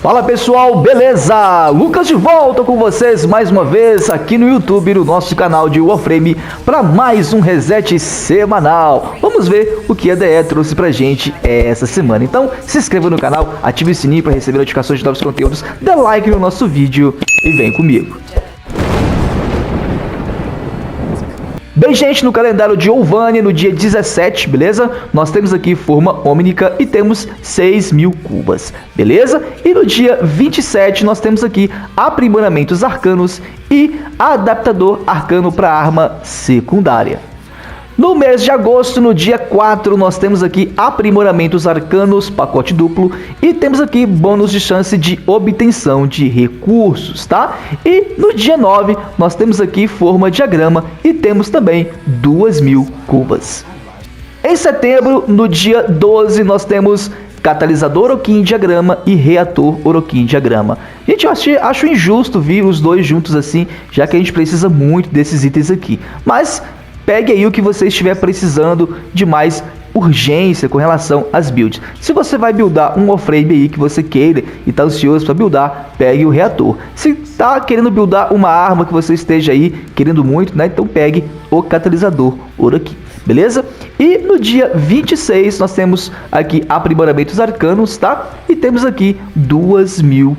Fala pessoal, beleza? Lucas de volta com vocês mais uma vez aqui no YouTube, no nosso canal de Warframe, para mais um reset semanal. Vamos ver o que a DE trouxe pra gente essa semana. Então se inscreva no canal, ative o sininho para receber notificações de novos conteúdos, dê like no nosso vídeo e vem comigo. Bem, gente, no calendário de Olvania, no dia 17, beleza? Nós temos aqui forma ômnica e temos 6.000 cubas, beleza? E no dia 27, nós temos aqui aprimoramentos arcanos e adaptador arcano para arma secundária. No mês de agosto, no dia 4, nós temos aqui aprimoramentos arcanos, pacote duplo, e temos aqui bônus de chance de obtenção de recursos, tá? E no dia 9, nós temos aqui forma diagrama e temos também 2.000 cubas. Em setembro, no dia 12, nós temos catalisador Orokin diagrama e reator Orokin diagrama. Gente, eu acho injusto vir os dois juntos assim, já que a gente precisa muito desses itens aqui. Mas pegue aí o que você estiver precisando de mais urgência com relação às builds. Se você vai buildar um Warframe aí que você queira e está ansioso para buildar, pegue o reator. Se está querendo buildar uma arma que você esteja aí querendo muito, né? Então pegue o catalisador Orokin, beleza? E no dia 26 nós temos aqui aprimoramentos arcanos, tá? E temos aqui 2.000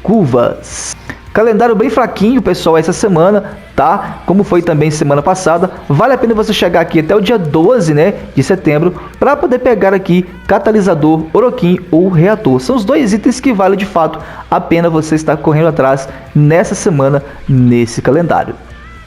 cubas. Calendário bem fraquinho, pessoal, essa semana, tá? Como foi também semana passada. Vale a pena você chegar aqui até o dia 12, né, de setembro, para poder pegar aqui catalisador, Orokin ou reator. São os dois itens que vale de fato a pena você estar correndo atrás nessa semana, nesse calendário.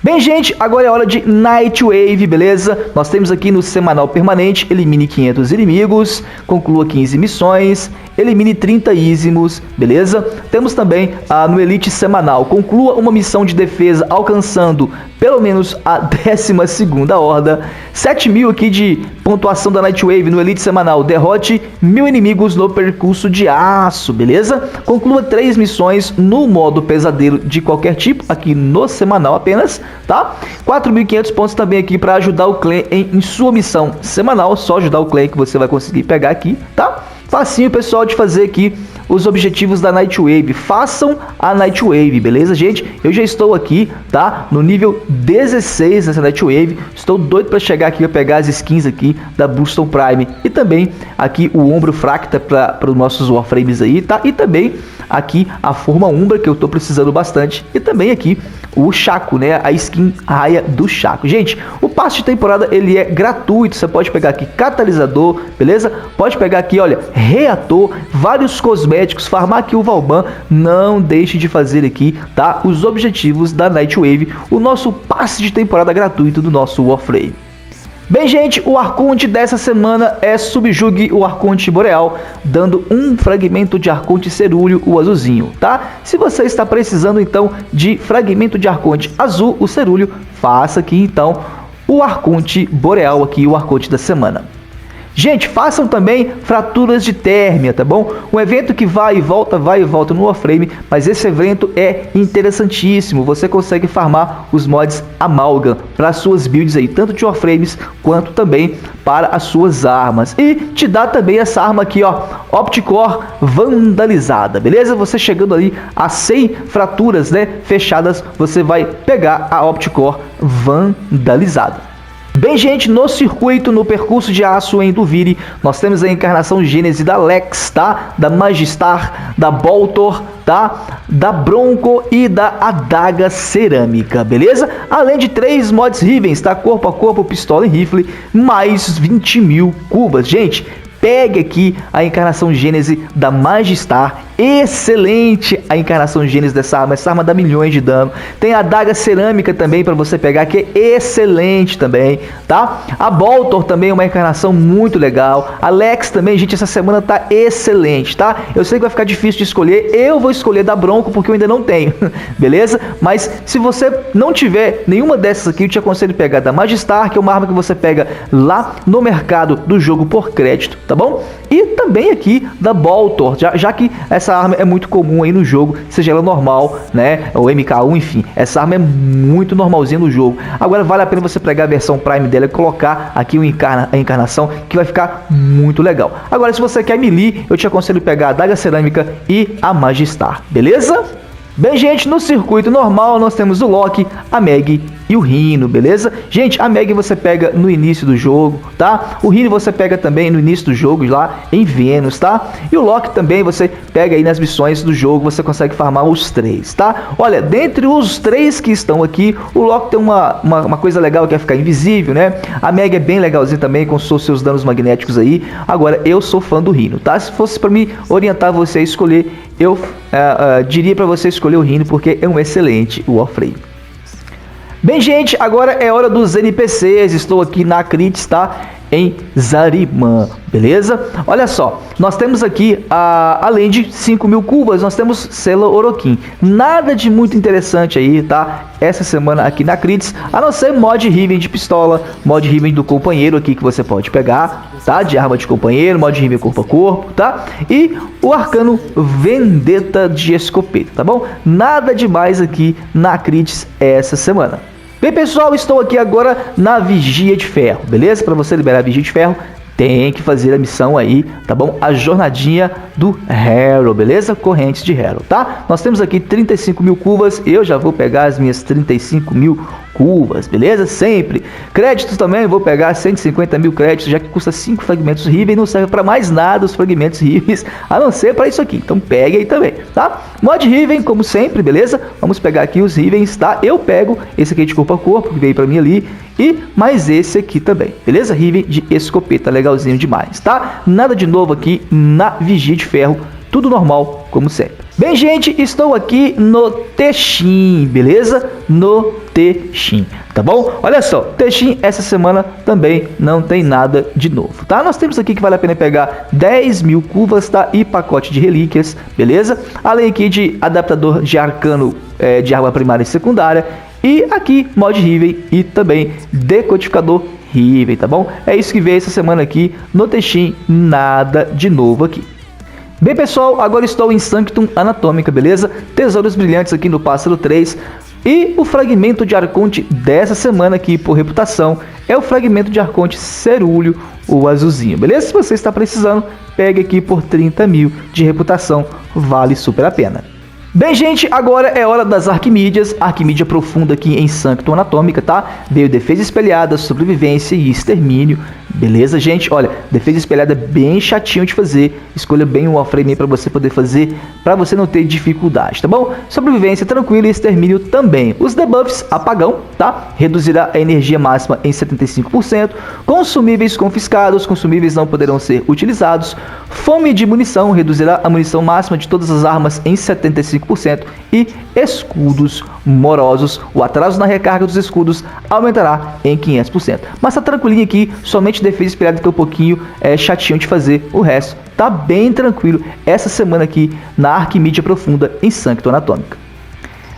Bem, gente, agora é hora de Nightwave, beleza? Nós temos aqui no semanal permanente, elimine 500 inimigos, conclua 15 missões, elimine 30 ízimos, beleza? Temos também no Elite semanal, conclua uma missão de defesa alcançando pelo menos a 12ª horda, 7.000 aqui de pontuação da Nightwave no Elite semanal, derrote 1.000 inimigos no percurso de aço, beleza? Conclua 3 missões no modo pesadelo de qualquer tipo, aqui no semanal apenas, tá? 4.500 pontos também aqui para ajudar o clã em sua missão semanal, só ajudar o clã que você vai conseguir pegar aqui, tá? Facinho, pessoal, de fazer aqui os objetivos da Nightwave. Façam a Nightwave, beleza, gente? Eu já estou aqui, tá? No nível 16 dessa Nightwave. Estou doido para chegar aqui, para pegar as skins aqui da Bullstone Prime. E também aqui o Ombro Fracta para os nossos Warframes aí, tá? E também aqui a forma Umbra, que eu estou precisando bastante. E também aqui o Chaco, né? A skin raia do Chaco. Gente, o passe de temporada, ele é gratuito. Você pode pegar aqui catalisador, beleza? Pode pegar aqui, olha, reator, vários cosméticos, farmar aqui o Valban. Não deixe de fazer aqui, tá? Os objetivos da Nightwave, o nosso passe de temporada gratuito do nosso Warframe. Bem, gente, o Arconte dessa semana é Subjugue o Arconte Boreal, dando um fragmento de Arconte Cerúleo, o azulzinho, tá? Se você está precisando, então, de fragmento de Arconte azul, o Cerúleo, faça aqui, então, o Arconte Boreal, aqui, o Arconte da semana. Gente, façam também fraturas de térmia, tá bom? Um evento que vai e volta no Warframe, mas esse evento é interessantíssimo. Você consegue farmar os mods Amalgam para as suas builds aí, tanto de Warframes quanto também para as suas armas. E te dá também essa arma aqui, ó, Opticore Vandalizada, beleza? Você chegando ali a 100 fraturas, né, fechadas, você vai pegar a Opticore Vandalizada. Bem, gente, no circuito, no percurso de aço em Duviri, nós temos a encarnação Gênese da Lex, tá? Da Magistar, da Boltor, tá? Da Bronco e da Adaga Cerâmica, beleza? Além de 3 mods Rivens, tá? Corpo a corpo, pistola e rifle, mais 20.000 cubas. Gente, pegue aqui a encarnação Gênese da Magistar. Excelente a encarnação Gênese dessa arma. Essa arma dá milhões de dano. Tem a Adaga Cerâmica também para você pegar, que é excelente também, tá? A Boltor também é uma encarnação muito legal. A Lex também, gente, essa semana tá excelente, tá? Eu sei que vai ficar difícil de escolher. Eu vou escolher da Bronco porque eu ainda não tenho, beleza? Mas se você não tiver nenhuma dessas aqui, eu te aconselho a pegar da Magistar, que é uma arma que você pega lá no mercado do jogo por crédito, tá? tá bom? E também aqui da Boltor, já que essa arma é muito comum aí no jogo, seja ela normal, né, ou MK1, enfim, essa arma é muito normalzinha no jogo. Agora vale a pena você pegar a versão Prime dela e colocar aqui a encarnação, que vai ficar muito legal. Agora, se você quer melee, eu te aconselho pegar a Adaga Cerâmica e a Magistar, beleza? Bem, gente, no circuito normal nós temos o Loki, a Meg e o Rhino, beleza? Gente, a Meg você pega no início do jogo, tá? O Rhino você pega também no início do jogo, lá em Vênus, tá? E o Loki também você pega aí nas missões do jogo, você consegue farmar os 3, tá? Olha, dentre os 3 que estão aqui, o Loki tem uma coisa legal que é ficar invisível, né? A Meg é bem legalzinha também, com os seus danos magnéticos aí. Agora, eu sou fã do Rhino, tá? Se fosse pra me orientar você a escolher, eu diria pra você escolher o Rhino, porque é um excelente Warframe. Bem, gente, agora é hora dos NPCs. Estou aqui na Crits, tá? Em Zariman, beleza? Olha só, nós temos aqui, além de 5.000 cubas, nós temos Sela Orokin. Nada de muito interessante aí, tá? Essa semana aqui na Crits, a não ser mod Riven de pistola, mod Riven do companheiro aqui que você pode pegar, tá? De arma de companheiro, mod Riven corpo a corpo, tá? E o arcano Vendetta de escopeta, tá bom? Nada demais aqui na Crits essa semana. Bem, pessoal, estou aqui agora na Vigia de Ferro, beleza? Para você liberar a Vigia de Ferro, tem que fazer a missão aí, tá bom? A jornadinha do Harrow, beleza? Correntes de Harrow, tá? Nós temos aqui 35.000 cubas, eu já vou pegar as minhas 35.000 cubas, beleza? Sempre. Créditos também, eu vou pegar 150.000 créditos, já que custa 5 fragmentos Riven, não serve para mais nada os fragmentos Riven, a não ser para isso aqui. Então pegue aí também, tá? Mod Riven, como sempre, beleza? Vamos pegar aqui os Rivens, tá? Eu pego esse aqui de corpo a corpo, que veio para mim ali, e mais esse aqui também, beleza? Riven de escopeta, legalzinho demais, tá? Nada de novo aqui na Vigia de Ferro, tudo normal, como sempre. Bem, gente, estou aqui no Texin, beleza? No Texin, tá bom? Olha só, Texin essa semana também não tem nada de novo, tá? Nós temos aqui que vale a pena pegar 10.000 curvas, tá? E pacote de relíquias, beleza? Além aqui de adaptador de arcano de arma primária e secundária. E aqui, mod Riven e também decodificador Riven, tá bom? É isso que veio essa semana aqui no Texin, nada de novo aqui. Bem, pessoal, agora estou em Sanctum Anatômica, beleza? Tesouros brilhantes aqui no Pássaro 3. E o fragmento de Arconte dessa semana aqui, por reputação, é o fragmento de Arconte Cerúleo, o azulzinho, beleza? Se você está precisando, pegue aqui por 30.000 de reputação, vale super a pena. Bem, gente, agora é hora das Arquimídias. Arquimídia profunda aqui em Sanctum Anatômica, tá? Veio defesa espelhada, sobrevivência e extermínio. Beleza, gente? Olha, defesa espelhada é bem chatinho de fazer. Escolha bem o Warframe aí pra você poder fazer, pra você não ter dificuldade, tá bom? Sobrevivência tranquila e extermínio também. Os debuffs, apagão, tá? Reduzirá a energia máxima em 75%. Consumíveis confiscados, consumíveis não poderão ser utilizados. Fome de munição, reduzirá a munição máxima de todas as armas em 75%. E escudos morosos, o atraso na recarga dos escudos aumentará em 500%. Mas tá tranquilinho aqui, somente defesa espelhada que é um pouquinho chatinho de fazer, o resto tá bem tranquilo essa semana aqui na Arquimídia Profunda em Sanctum Anatômica.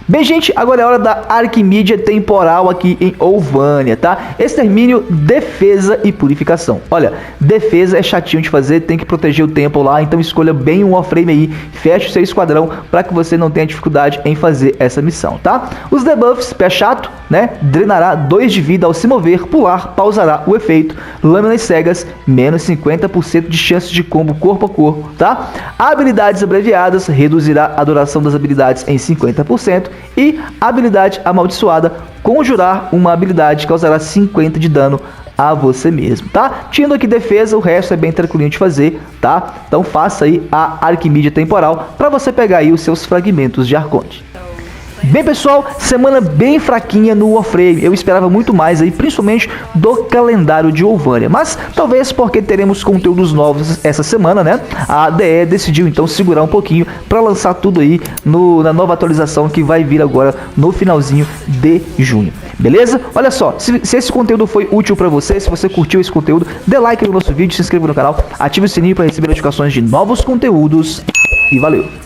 Bem, gente, agora é hora da Arquimídia Temporal aqui em Olvânia, tá? Extermínio, defesa e purificação. Olha, defesa é chatinho de fazer, tem que proteger o tempo lá, então escolha bem um Warframe aí, feche o seu esquadrão para que você não tenha dificuldade em fazer essa missão, tá? Os debuffs, pé chato, né? Drenará 2 de vida ao se mover, pular, pausará o efeito, lâminas cegas, menos 50% de chance de combo corpo a corpo, tá? Habilidades abreviadas, reduzirá a duração das habilidades em 50%. E habilidade amaldiçoada, conjurar uma habilidade causará 50 de dano a você mesmo, tá? Tendo aqui defesa, o resto é bem tranquilinho de fazer, tá? Então faça aí a Arquimídia Temporal para você pegar aí os seus fragmentos de Arconte. Bem, pessoal, semana bem fraquinha no Warframe. Eu esperava muito mais aí, principalmente do calendário de Olvânia. Mas talvez porque teremos conteúdos novos essa semana, né? A ADE decidiu então segurar um pouquinho para lançar tudo aí na nova atualização que vai vir agora no finalzinho de junho. Beleza? Olha só, se esse conteúdo foi útil para você, se você curtiu esse conteúdo, dê like no nosso vídeo, se inscreva no canal, ative o sininho para receber notificações de novos conteúdos e valeu!